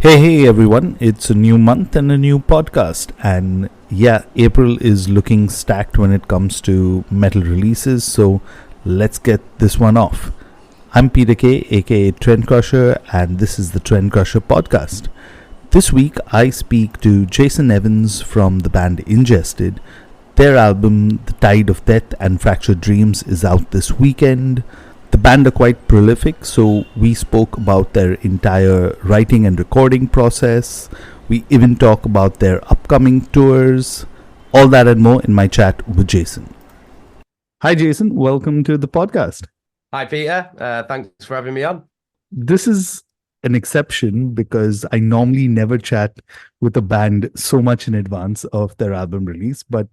Hey everyone, it's a new month and a new podcast. And yeah, April is looking stacked when it comes to metal releases, so let's get this one off. I'm Peter K, aka Trendcrusher, and this is the Trendcrusher podcast. This week I speak to Jason Evans from the band Ingested. Their album, The Tide of Death and Fractured Dreams, is out this weekend. The band are quite prolific, so we spoke about their entire writing and recording process. We even talk about their upcoming tours. All that and more in my chat with Jason. Hi, Jason. Welcome to the podcast. Hi, Peter. Thanks for having me on. This is an exception because I normally never chat with a band so much in advance of their album release. But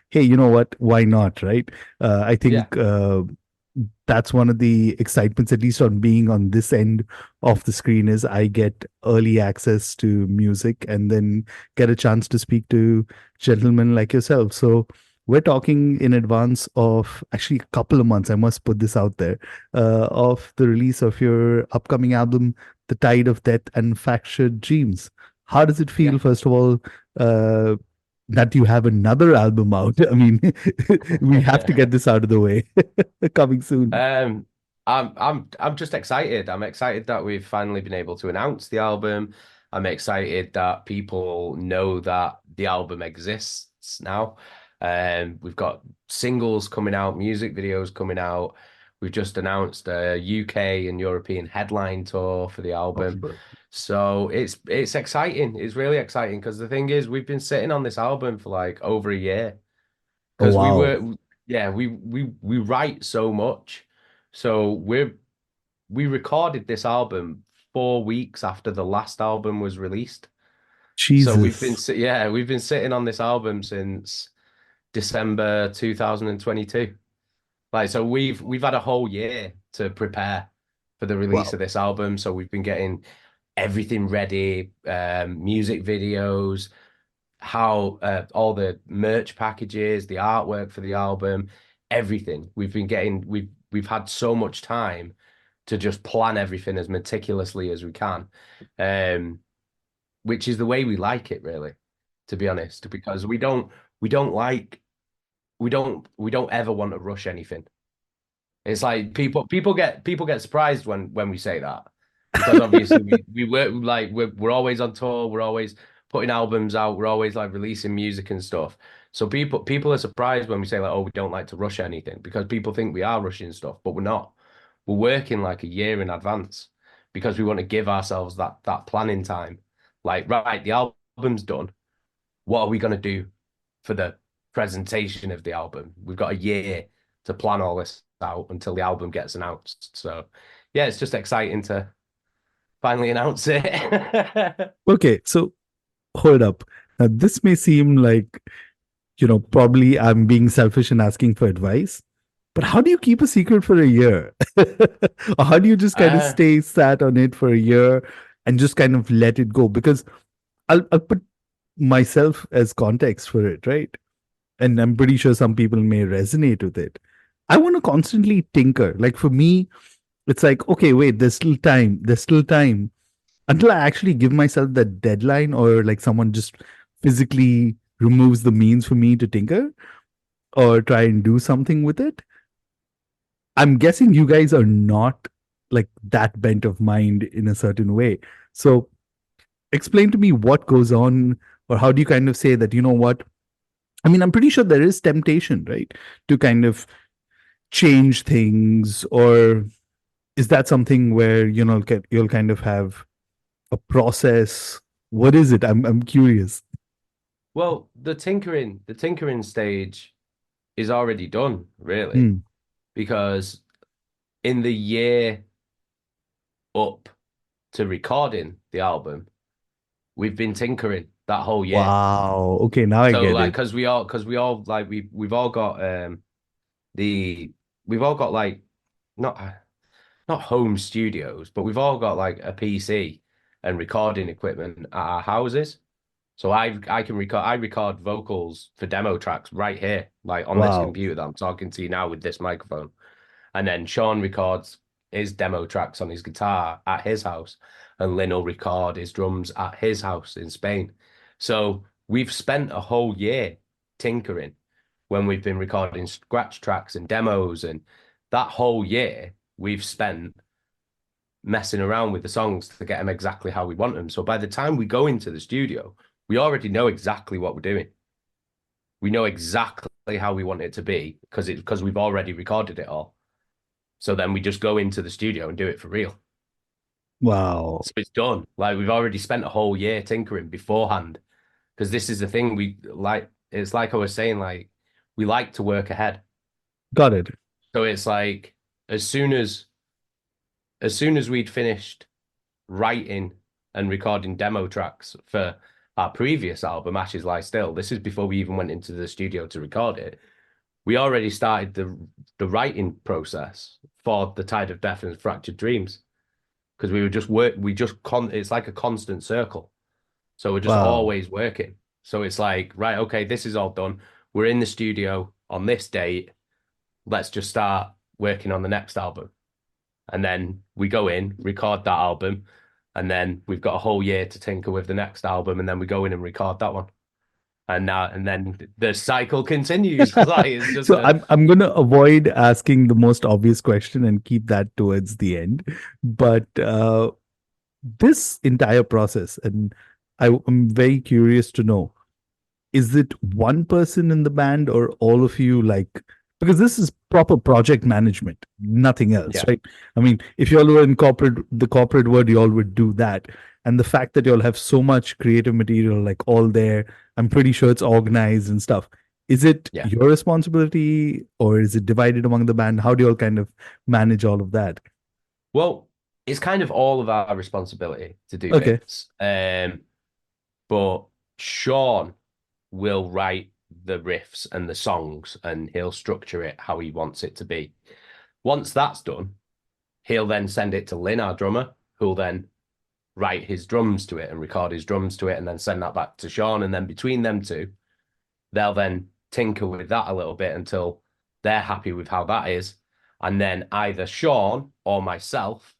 hey, you know what? Why not, right? I think that's one of the excitements, at least on being on this end of the screen, is I get early access to music and then get a chance to speak to gentlemen like yourself. So we're talking in advance of actually a couple of months, I must put this out there, of the release of your upcoming album, The Tide of Death and Fractured Dreams. How does it feel, first of all, that you have another album out? I mean, we have to get this out of the way. Coming soon. I'm just excited. I'm excited that we've finally been able to announce the album. I'm excited that people know that the album exists now. We've got singles coming out, music videos coming out. We've just announced a UK and European headline tour for the album. So it's exciting. It's really exciting because the thing is, we've been sitting on this album for like over a year because we write so much. So we recorded this album 4 weeks after the last album was released. Jesus. So we've been sitting on this album since December 2022. Like, so we've had a whole year to prepare for the release of this album. So we've been getting everything ready, music videos, how all the merch packages, the artwork for the album, everything. We've had so much time to just plan everything as meticulously as we can, which is the way we like it, really, to be honest, because we don't ever want to rush anything. It's like people get surprised when we say that, because obviously we work, like we're always on tour, we're always putting albums out, we're always like releasing music and stuff. So people are surprised when we say like, oh, we don't like to rush anything, because people think we are rushing stuff, but we're not. We're working like a year in advance because we want to give ourselves that planning time. Like, right, the album's done. What are we going to do for the presentation of the album? We've got a year to plan all this out until the album gets announced. So yeah, it's just exciting to finally announce it. Okay, so hold up. Now, this may seem like, probably I'm being selfish and asking for advice, but how do you keep a secret for a year? Or how do you just kind of stay sat on it for a year and just kind of let it go? Because I'll put myself as context for it, right? And I'm pretty sure some people may resonate with it. I want to constantly tinker. Like, for me, it's like, okay, wait, there's still time until I actually give myself that deadline, or like someone just physically removes the means for me to tinker or try and do something with it. I'm guessing you guys are not like that bent of mind in a certain way. So explain to me what goes on, or how do you kind of say that, you know what? I mean, I'm pretty sure there is temptation, right, to kind of change things, or is that something where, you'll kind of have a process? What is it? I'm curious. Well, the tinkering stage is already done, really, because in the year up to recording the album, we've been tinkering that whole year. Wow. Okay, now I get it. Because we all like we've all got like not home studios, but we've all got like a PC and recording equipment at our houses. So I record vocals for demo tracks right here, like on this computer that I'm talking to you now with this microphone. And then Sean records his demo tracks on his guitar at his house, and Lynn will record his drums at his house in Spain. So we've spent a whole year tinkering when we've been recording scratch tracks and demos, and that whole year we've spent messing around with the songs to get them exactly how we want them. So by the time we go into the studio, we already know exactly what we're doing. We know exactly how we want it to be because we've already recorded it all. So then we just go into the studio and do it for real. Wow. So it's done. Like we've already spent a whole year tinkering beforehand. Because this is the thing we like. It's like I was saying, like we like to work ahead. Got it. So it's like as soon as as soon as we'd finished writing and recording demo tracks for our previous album, Ashes Lie Still, this is before we even went into the studio to record it. We already started the writing process for The Tide of Death and Fractured Dreams because we were just work. We just it's like a constant circle. So we're just Wow. always working. So it's like, right, okay, this is all done. We're in the studio on this date. Let's just start working on the next album. And then we go in, record that album, and then we've got a whole year to tinker with the next album, and then we go in and record that one. And then the cycle continues. Like it's just So I'm gonna avoid asking the most obvious question and keep that towards the end. But this entire process, and I'm very curious to know, is it one person in the band or all of you, like, because this is proper project management, nothing else, yeah, right? I mean, if you all were in the corporate world, you all would do that. And the fact that you all have so much creative material, like all there, I'm pretty sure it's organized and stuff. Is it yeah. your responsibility or is it divided among the band? How do you all kind of manage all of that? Well, it's kind of all of our responsibility to do Okay, bits. But Sean will write the riffs and the songs and he'll structure it how he wants it to be. Once that's done, he'll then send it to Lynn, our drummer, who'll then write his drums to it and record his drums to it and then send that back to Sean. And then between them two, they'll then tinker with that a little bit until they're happy with how that is. And then either Sean or myself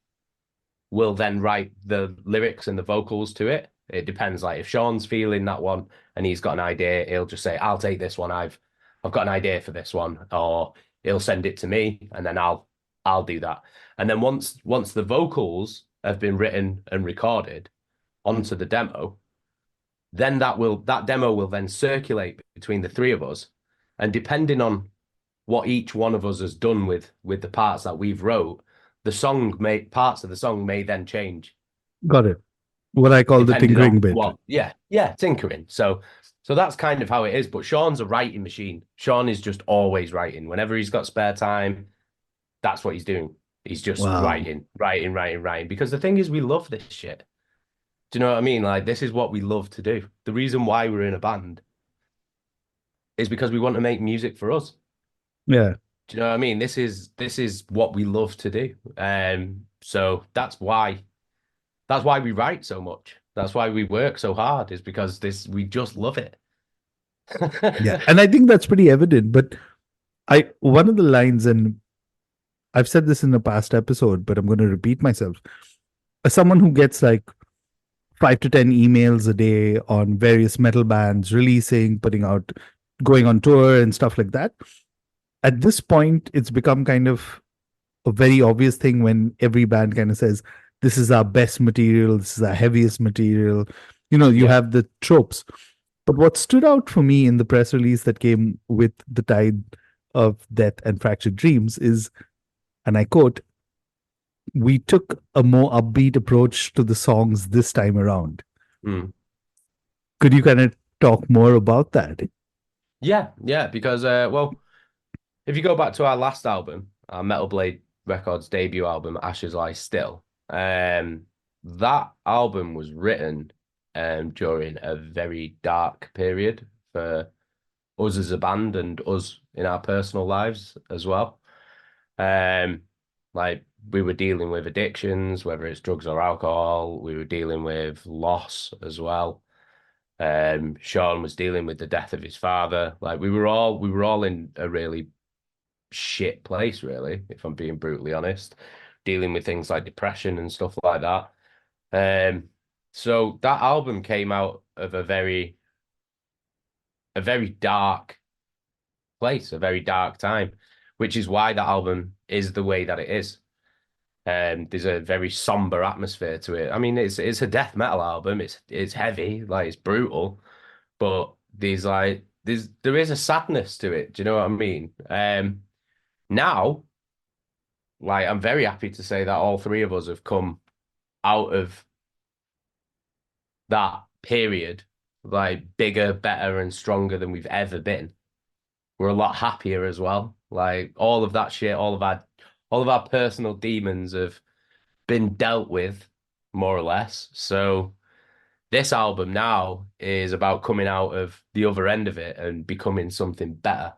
will then write the lyrics and the vocals to it. It depends. Like if Sean's feeling that one and he's got an idea, he'll just say, "I'll take this one. I've got an idea for this one," or he'll send it to me and then I'll do that. And then once the vocals have been written and recorded onto the demo, then that demo will then circulate between the three of us, and depending on what each one of us has done with the parts that we've wrote, parts of the song may then change got it. What I call the depending tinkering on bit. what. Yeah, tinkering. So that's kind of how it is. But Sean's a writing machine. Sean is just always writing. Whenever he's got spare time, that's what he's doing. He's just Wow. writing. Because the thing is, we love this shit. Do you know what I mean? Like this is what we love to do. The reason why we're in a band is because we want to make music for us. Yeah. Do you know what I mean? This is what we love to do. So that's why we write so much. That's why we work so hard, is because we just love it. Yeah. And I think that's pretty evident. But one of the lines, and I've said this in a past episode, but I'm going to repeat myself. As someone who gets like 5 to 10 emails a day on various metal bands releasing, putting out, going on tour and stuff like that, at this point, it's become kind of a very obvious thing when every band kind of says, "This is our best material, this is our heaviest material." You Yeah. have the tropes. But what stood out for me in the press release that came with The Tide of Death and Fractured Dreams is, and I quote, "We took a more upbeat approach to the songs this time around." Mm. Could you kind of talk more about that? Yeah, because well, if you go back to our last album, our Metal Blade Records debut album, Ashes Lie Still, that album was written during a very dark period for us as a band and us in our personal lives as well. Um, like we were dealing with addictions, whether it's drugs or alcohol. We were dealing with loss as well. Sean was dealing with the death of his father. Like we were all in a really shit place, really, if I'm being brutally honest. dealing with things like depression and stuff like that. So that album came out of a very dark place, a very dark time, which is why that album is the way that it is. There's a very somber atmosphere to it. I mean, it's a death metal album. It's heavy, like it's brutal, but there is a sadness to it. Do you know what I mean? Now, like I'm very happy to say that all three of us have come out of that period like bigger, better, and stronger than we've ever been. We're a lot happier as well. Like all of that shit, all of our personal demons have been dealt with more or less. So this album now is about coming out of the other end of it and becoming something better.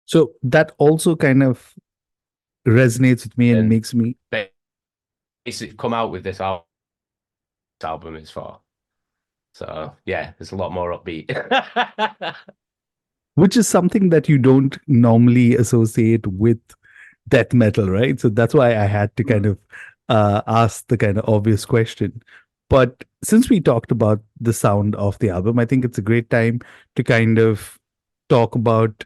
So that also kind of resonates with me and And makes me, basically come out with this album is for. So yeah, it's a lot more upbeat. which is something that you don't normally associate with death metal, right? So that's why I had to kind of ask the kind of obvious question. But since we talked about the sound of the album, I think it's a great time to kind of talk about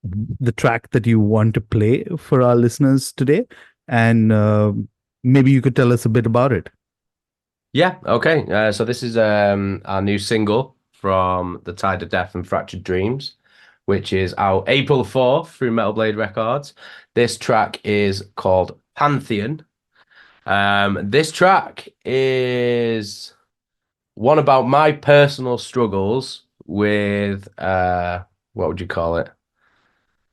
the track that you want to play for our listeners today. And maybe you could tell us a bit about it. Yeah, okay. So this is our new single from The Tide of Death and Fractured Dreams, which is out April 4th through Metal Blade Records. This track is called Pantheon. This track is one about my personal struggles with what would you call it?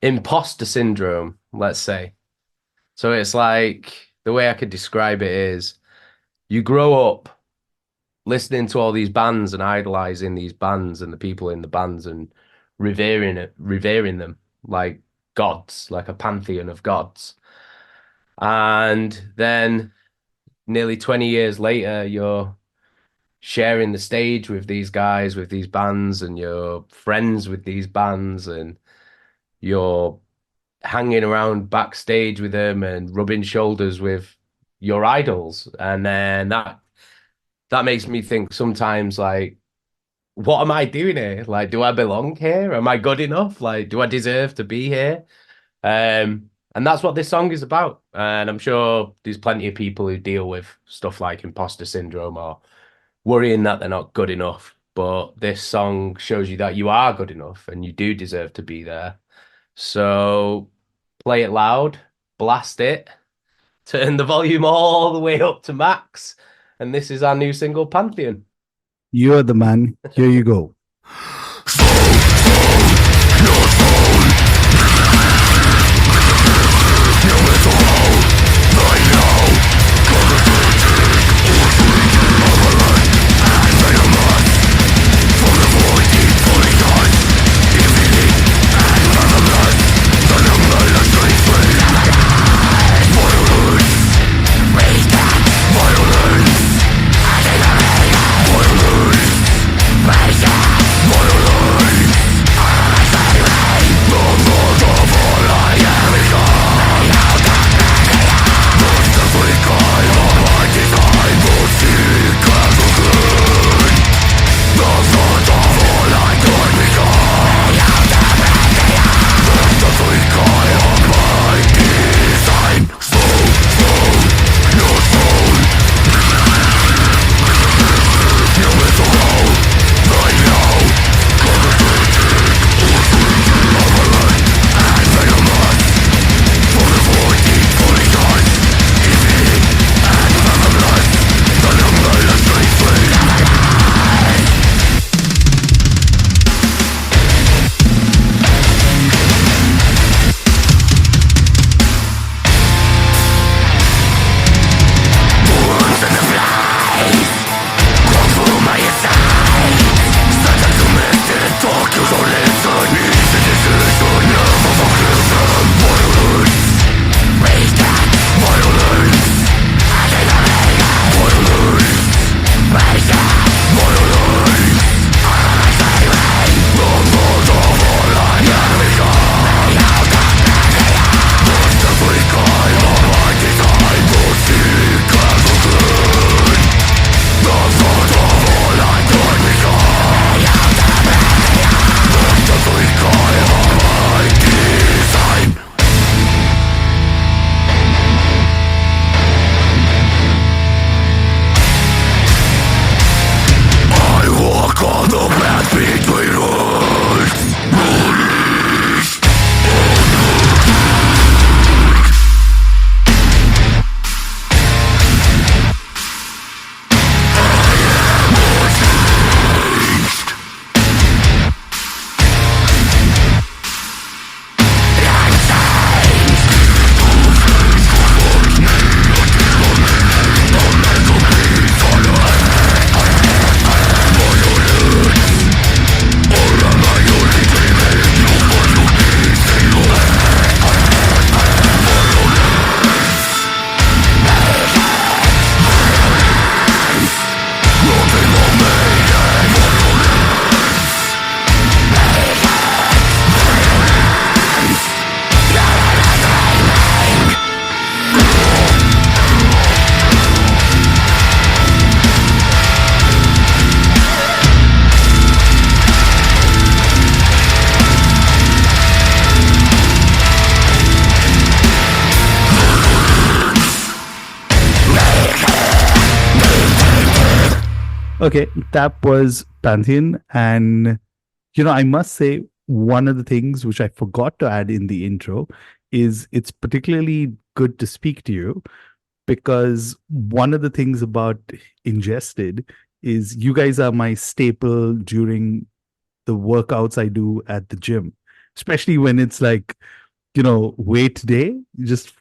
Imposter syndrome, let's say. So it's like the way I could describe it is you grow up listening to all these bands and idolizing these bands and the people in the bands and revering them like gods, like a pantheon of gods. And then nearly 20 years later, you're sharing the stage with these guys, with these bands, and you're friends with these bands, and you're hanging around backstage with them and rubbing shoulders with your idols. And then that makes me think sometimes like, what am I doing here? Like, do I belong here? Am I good enough? Like, do I deserve to be here? And that's what this song is about. And I'm sure there's plenty of people who deal with stuff like imposter syndrome or worrying that they're not good enough. But this song shows you that you are good enough and you do deserve to be there. So play it loud, blast it, turn the volume all the way up to max. And this is our new single, Pantheon. You're the man. Here you go. Violence, Okay, that was Pantheon. And, I must say, one of the things which I forgot to add in the intro is it's particularly good to speak to you because one of the things about Ingested is you guys are my staple during the workouts I do at the gym, especially when it's like, weight day. You just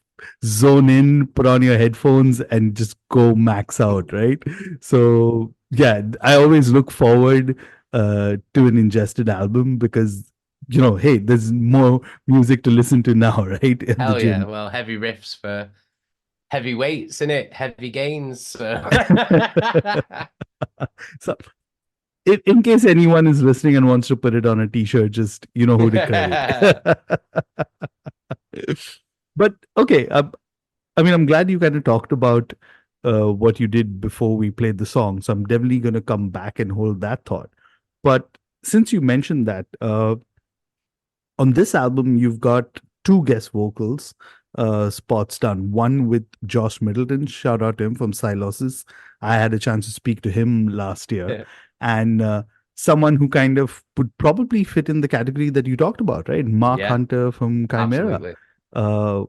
zone in, put on your headphones, and just go max out, right? So, yeah, I always look forward to an Ingested album because, hey, there's more music to listen to now, right? At the Hell yeah. gym. Well, heavy riffs for heavy weights, in it, heavy gains. So. So, in case anyone is listening and wants to put it on a t-shirt, just you know who to credit. But okay, I mean, I'm glad you kind of talked about what you did before we played the song. So I'm definitely going to come back and hold that thought. But since you mentioned that, on this album, you've got two guest vocals spots done. One with Josh Middleton, shout out to him from Silosis. I had a chance to speak to him last year. Yeah, And someone who kind of would probably fit in the category that you talked about, right? Mark yeah, Hunter from Chimera. absolutely.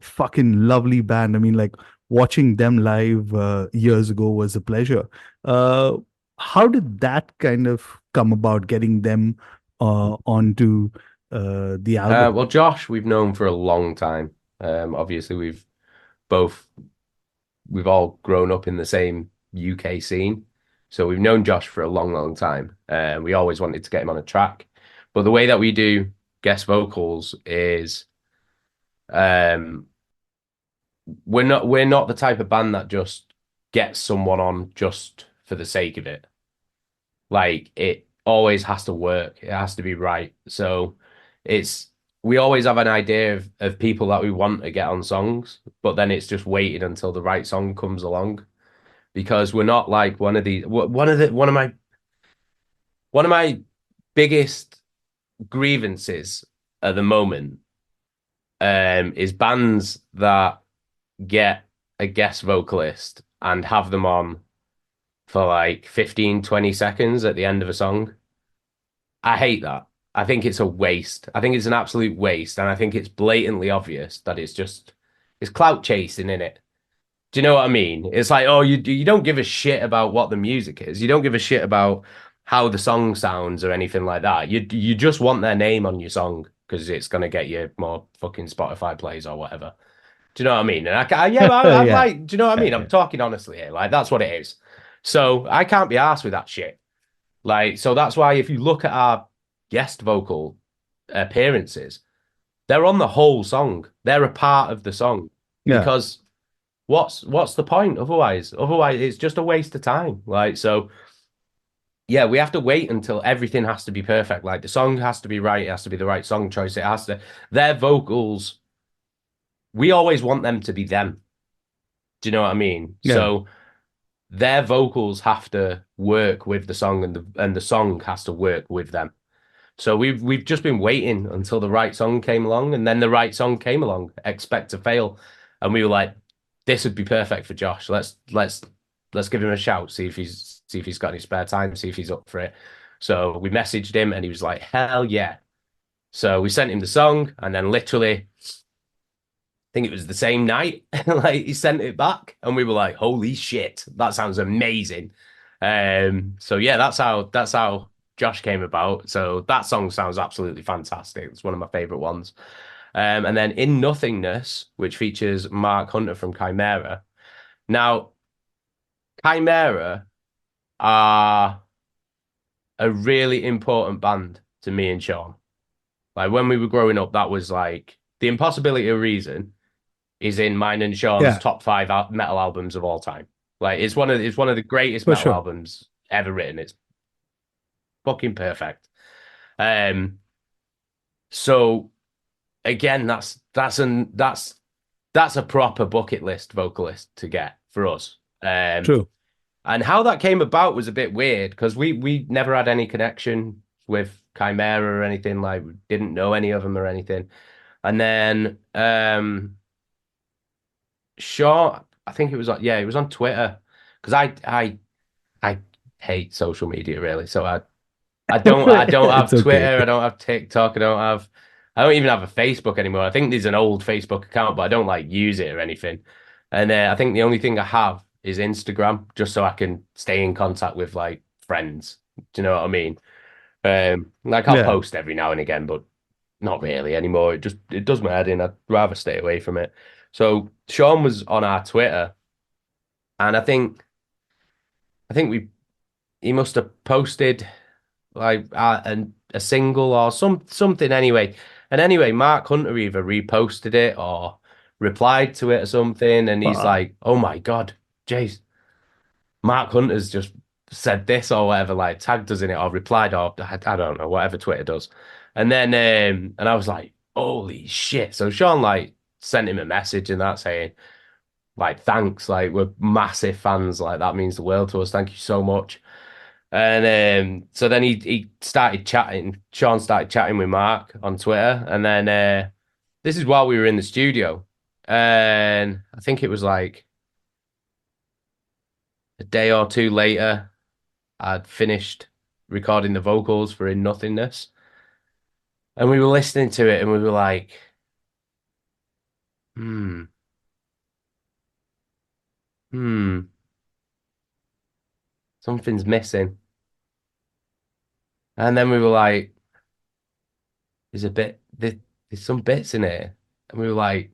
Fucking lovely band. I mean, like watching them live years ago was a pleasure. Uh, how did that kind of come about, getting them onto the album? Well, Josh, we've known for a long time. Obviously, both we've all grown up in the same UK scene, so we've known Josh for a long, long time. We always wanted to get him on a track, but the way that we do guest vocals is, um, we're not the type of band that just gets someone on just for the sake of it. Like it always has to work. It has to be right. So it's we always have an idea of people that we want to get on songs, but then it's just waiting until the right song comes along because we're not like one of my biggest grievances at the moment is bands that get a guest vocalist and have them on for like 15, 20 seconds at the end of a song. I hate that. I think it's a waste. I think it's an absolute waste. And I think it's blatantly obvious that it's clout chasing in it. Do you know what I mean? It's like, oh, you don't give a shit about what the music is. You don't give a shit about how the song sounds or anything like that. You just want their name on your song because it's gonna get you more fucking Spotify plays or whatever. Do you know what I mean? And yeah, I'm Yeah. like, do you know what I mean? Yeah, I'm yeah. talking honestly here. Like that's what it is. So I can't be arsed with that shit. Like, so that's why if you look at our guest vocal appearances, they're on the whole song. They're a part of the song Yeah. because what's the point otherwise? Otherwise, it's just a waste of time. Like, so yeah, we have to wait until everything has to be perfect. Like the song has to be right, it has to be the right song choice. It has to their vocals, we always want them to be them. Do you know what I mean? Yeah. So their vocals have to work with the song and the song has to work with them. So we've just been waiting until the right song came along, and then the right song came along, Expect to Fail. And we were like, this would be perfect for Josh. Let's give him a shout, see if he's got any spare time, see if he's up for it. So we messaged him and he was like, hell yeah. So we sent him the song and then literally, I think it was the same night, like he sent it back and we were like, holy shit, that sounds amazing. So yeah, that's how Josh came about. So that song sounds absolutely fantastic. It's one of my favorite ones. And then In Nothingness, which features Mark Hunter from Chimera. Now, Chimera are a really important band to me and Sean. Like when we were growing up, that was like The Impossibility of Reason is in mine and Sean's Yeah, top five metal albums of all time. Like it's one of the greatest for metal sure. albums ever written. It's fucking perfect. Um, so again, that's a proper bucket list vocalist to get for us. True. And how that came about was a bit weird because we never had any connection with Chimera or anything. Like we didn't know any of them or anything. And then Shaw, I think it was like, yeah, it was on Twitter because I hate social media really. So I don't It's have okay. Twitter, I don't have TikTok, I don't even have a Facebook anymore. I think there's an old Facebook account, but I don't like use it or anything. And I think the only thing I have is Instagram, just so I can stay in contact with like friends. Do you know what I mean? Like I'll Yeah. post every now and again, but not really anymore. It does my head in. I'd rather stay away from it. So Sean was on our Twitter, and I think we he must have posted like a single or something anyway. And anyway, Mark Hunter either reposted it or replied to it or something, and he's Uh, like, "Oh my God, jeez, Mark Hunter's just said this or whatever, like tagged us in it or replied or I don't know, whatever Twitter does." And then and I was like, "Holy shit!" So Sean like sent him a message and that saying like, "Thanks, like we're massive fans, like that means the world to us. Thank you so much." And so then he started chatting. Sean started chatting with Mark on Twitter, and then this is while we were in the studio, and I think it was like a day or two later, I'd finished recording the vocals for In Nothingness, and we were listening to it, and we were like, hmm, hmm, something's missing. And then we were like, there's a bit, there's some bits in it, and we were like,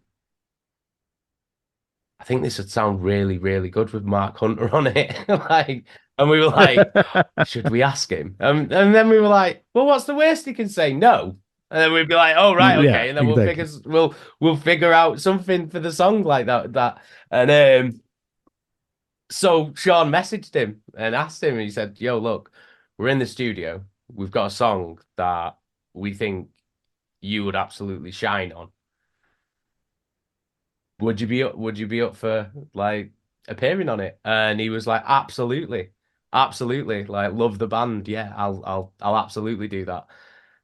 I think this would sound really, really good with Mark Hunter on it. Like, and we were like, should we ask him? And then we were like, well, what's the worst he can say? No. And then we'd be like, oh right, yeah, okay. And then exactly. we'll figure out something for the song like that. And so Sean messaged him and asked him, and he said, yo, look, we're in the studio. We've got a song that we think you would absolutely shine on. Would you be up for like appearing on it? And he was like, absolutely, absolutely, like love the band. Yeah, I'll absolutely do that.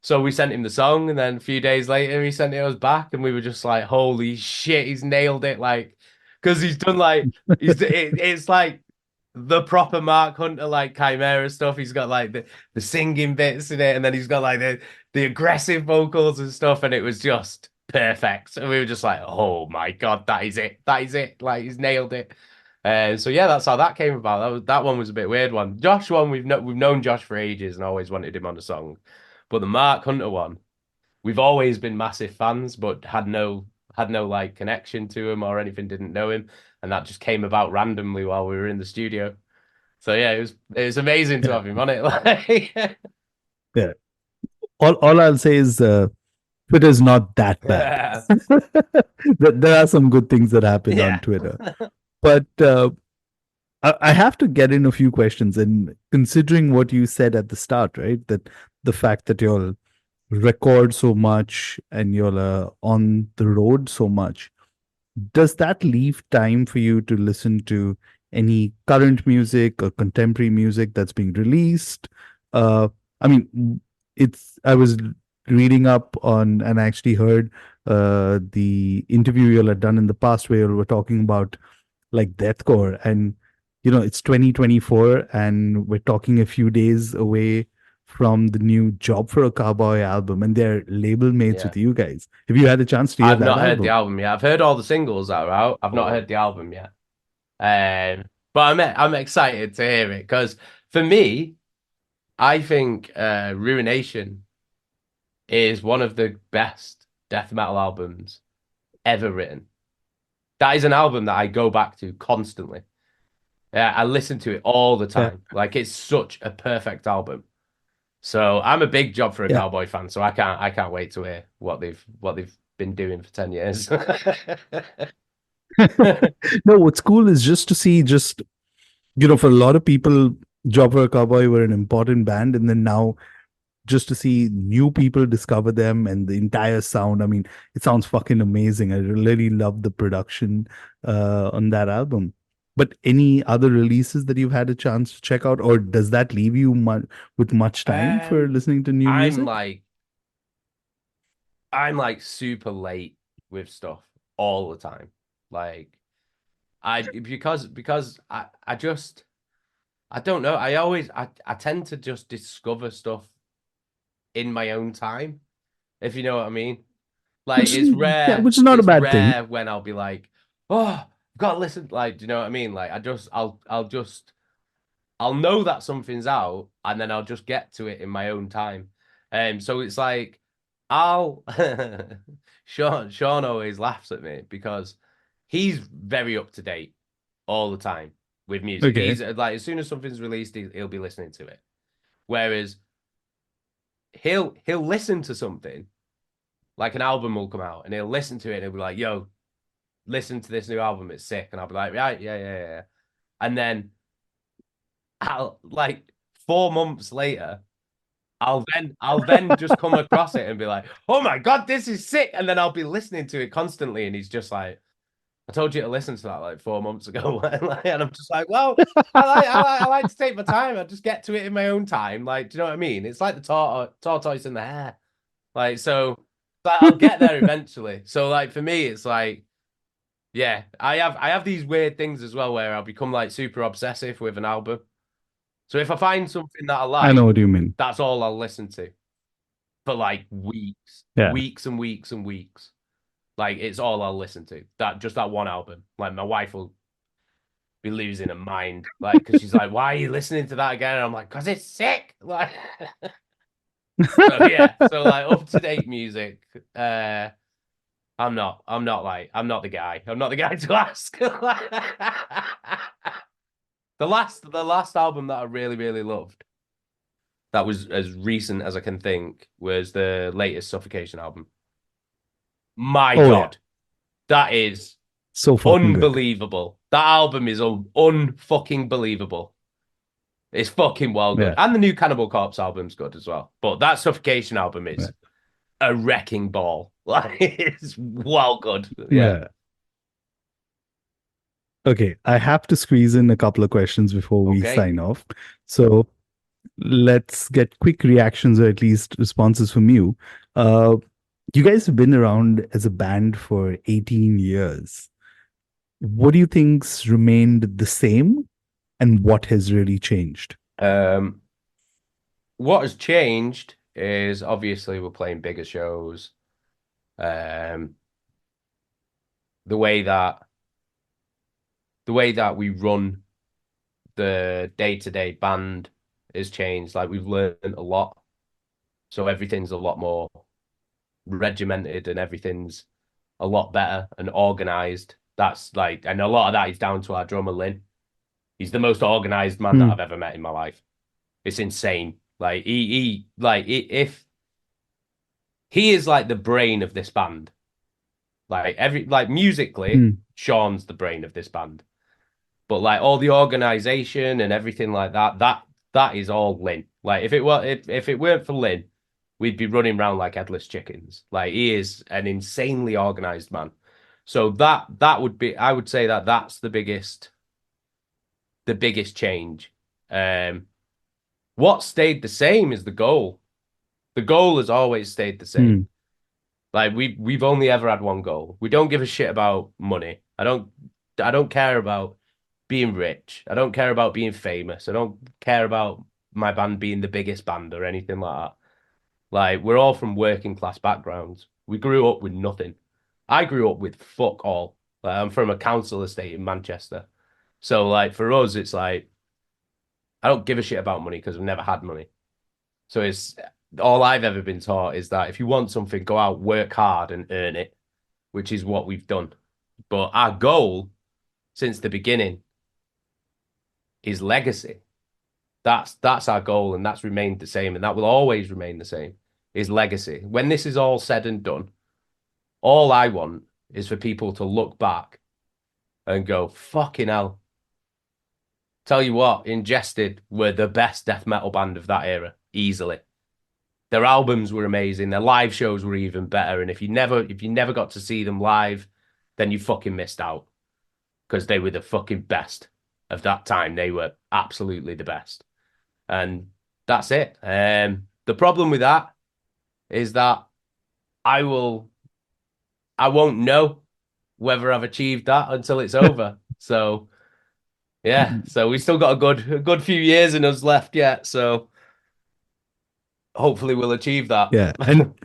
So we sent him the song, and then a few days later he sent it us back, and we were just like, holy shit, he's nailed it! Like, because he's done like it's like the proper Mark Hunter like Chimera stuff. He's got like the singing bits in it, and then he's got like the aggressive vocals and stuff, and it was just perfect. And we were just like, oh my God, that is it. That is it. Like he's nailed it. So yeah, that's how that came about. That one was a bit weird one. Josh one, we've known Josh for ages and always wanted him on the song. But the Mark Hunter one, we've always been massive fans, but had no like connection to him or anything, didn't know him. And that just came about randomly while we were in the studio. So yeah, it was amazing to Yeah, have him on it. Like yeah. All I'll say is Twitter's not that bad. yeah. There are some good things that happen on Yeah. Twitter, but I have to get in a few questions. And considering what you said at the start, right, that the fact that you'll record so much and you're on the road so much, does that leave time for you to listen to any current music or contemporary music that's being released? Uh, I mean, I was reading up on and I actually heard the interview you all had done in the past where you were talking about like deathcore, and it's 2024 and we're talking a few days away from the new Job for a Cowboy album, and they're label mates Yeah. with you guys. Have you had a chance to hear I've that not heard the album? album yet. I've heard all the singles that are out. I've not heard the album yet. But I'm excited to hear it because for me, I think Ruination is one of the best death metal albums ever written. That is an album that I go back to constantly. Yeah, I listen to it all the Yeah, time. Like it's such a perfect album. So I'm a big Job for a yeah. Cowboy fan. So I can't wait to hear what they've been doing for 10 years. No, what's cool is just to see, for a lot of people, Job for a Cowboy were an important band, and then now just to see new people discover them and the entire sound. I mean, it sounds fucking amazing. I really love the production on that album. But any other releases that you've had a chance to check out, or does that leave you with much time for Um, listening to new I'm music? like I'm like super late with stuff all the time. Like I because I just I don't know. I tend to just discover stuff in my own time, if you know what I mean. Like Which is, yeah, which is not a it's bad thing. rare when I'll be like, oh, I've got to listen. Like, do you know what I mean? Like I'll know that something's out and then I'll just get to it in my own time. So it's like I'll Sean always laughs at me because he's very up to date all the time with music. Okay. He's like as soon as something's released, he'll be listening to it. Whereas he'll listen to something, like an album will come out and he'll listen to it and he'll be like, yo, listen to this new album, it's sick. And I'll be like, right, yeah. And then I'll like 4 months later, I'll then just come across it and be like, oh my God, this is sick. And then I'll be listening to it constantly. And he's just like, I told you to listen to that like 4 months ago. And I'm just like, well, I like to take my time. I just get to it in my own time. Like, do you know what I mean? It's like the tortoise in the hare. Like, so but I'll get there eventually. So like for me, it's like, yeah, I have these weird things as well where I'll become like super obsessive with an album. So if I find something that I I like, know what you mean. that's all I'll listen to for like Yeah. weeks and weeks and weeks. Like it's all I'll listen to. That one album. Like my wife will be losing her mind, like because she's like, "Why are you listening to that again?" And I'm like, "Cause it's sick." Like, so yeah, so like up to date music. I'm not the guy. I'm not the guy to ask. The last album that I really loved, that was as recent as I can think, was the latest Suffocation album. My Oh yeah. God, that is So fucking good. unbelievable. That album is unfucking believable. It's fucking well good. Yeah. And the new Cannibal Corpse album's good as well. But that Suffocation album Yeah. is a wrecking ball. Like it's well good. Yeah. Yeah. Okay. I have to squeeze in a couple of questions before we Okay. sign off. So let's get quick reactions or at least responses from you. Uh, you guys have been around as a band for 18 years. What do you think's remained the same and what has really changed? Um, what has changed is obviously we're playing bigger shows. Um, the way that we run the day-to-day band has changed. Like we've learned a lot. So everything's a lot more regimented and everything's a lot better and organized. That's like, and a lot of that is down to our drummer Lynn. He's the most organized man that Hmm. I've ever met in my life. It's insane. Like if he is like the brain of this band. Like musically, Hmm. Sean's the brain of this band. But like all the organization and everything like that is all Lynn. Like if it weren't for Lynn, we'd be running around like headless chickens. Like he is an insanely organized man. So that would be I would say that that's the biggest change. Um, what stayed the same is the goal. The goal has always stayed the same. Hmm. Like we've only ever had one goal. We don't give a shit about money. I don't care about being rich. I don't care about being famous. I don't care about my band being the biggest band or anything like that. Like, we're all from working class backgrounds. We grew up with nothing. I grew up with fuck all. Like, I'm from a council estate in Manchester. So, like, for us, it's like, I don't give a shit about money because I've never had money. So it's all I've ever been taught is that if you want something, go out, work hard and earn it, which is what we've done. But our goal since the beginning is legacy. That's our goal, and that's remained the same, and that will always remain the same, is legacy. When this is all said and done, all I want is for people to look back and go, fucking hell. Tell you what, Ingested were the best death metal band of that era, easily. Their albums were amazing, their live shows were even better, and if you never got to see them live, then you fucking missed out. Because they were the fucking best of that time. They were absolutely the best. And that's it. The problem with that is that I won't know whether I've achieved that until it's over. So yeah, so we still got a good few years in us left yet. So hopefully we'll achieve that. Yeah. And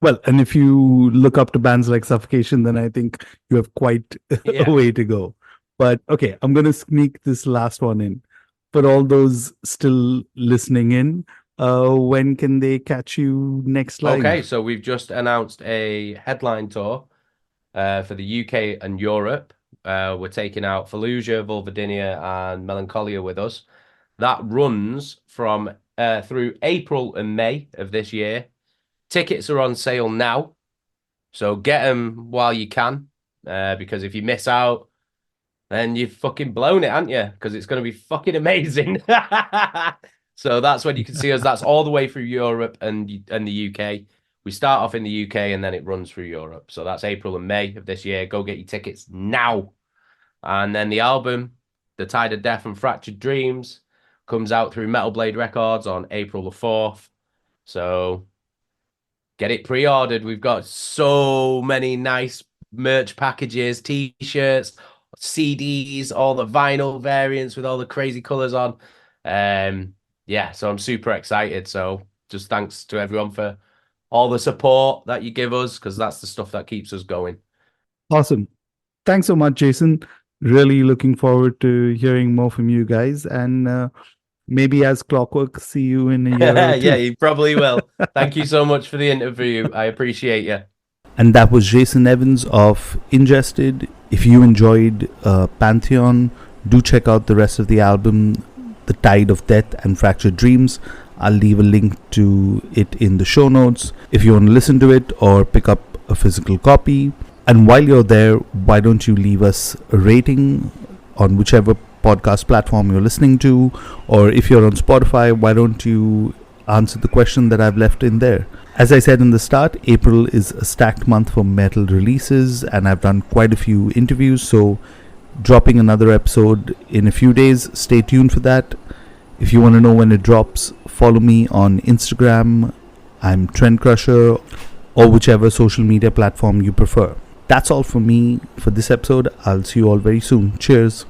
well, and if you look up to bands like Suffocation, then I think you have quite a way to go. But okay, I'm going to sneak this last one in. For all those still listening in, when can they catch you next live? Okay, so we've just announced a headline tour for the UK and Europe. We're taking out Fallujah, Vulvodynia, and Melancholia with us. That runs from through April and May of this year. Tickets are on sale now, so get them while you can, because if you miss out, then you've fucking blown it, haven't you? Because it's going to be fucking amazing. So that's when you can see us. That's all the way through Europe and the UK. We start off in the UK and then it runs through Europe. So that's April and May of this year. Go get your tickets now. And then the album, The Tide of Death and Fractured Dreams, comes out through Metal Blade Records on April the 4th. So get it pre-ordered. We've got so many nice merch packages, t-shirts, CDs, all the vinyl variants with all the crazy colors on. Yeah, so I'm super excited. So just thanks to everyone for all the support that you give us, because that's the stuff that keeps us going. Awesome. Thanks so much, Jason. Really looking forward to hearing more from you guys. And maybe as clockwork, see you in a year or two. Yeah, you probably will. Thank you so much for the interview. I appreciate you. And that was Jason Evans of Ingested. If you enjoyed Pantheon, do check out the rest of the album, The Tide of Death and Fractured Dreams. I'll leave a link to it in the show notes if you want to listen to it or pick up a physical copy. And while you're there, why don't you leave us a rating on whichever podcast platform you're listening to, or if you're on Spotify, why don't you answer the question that I've left in there. As I said in the start, April is a stacked month for metal releases, and I've done quite a few interviews, so dropping another episode in a few days. Stay tuned for that. If you want to know when it drops, follow me on Instagram. I'm Trendcrusher, or whichever social media platform you prefer. That's all from me for this episode. I'll see you all very soon. Cheers.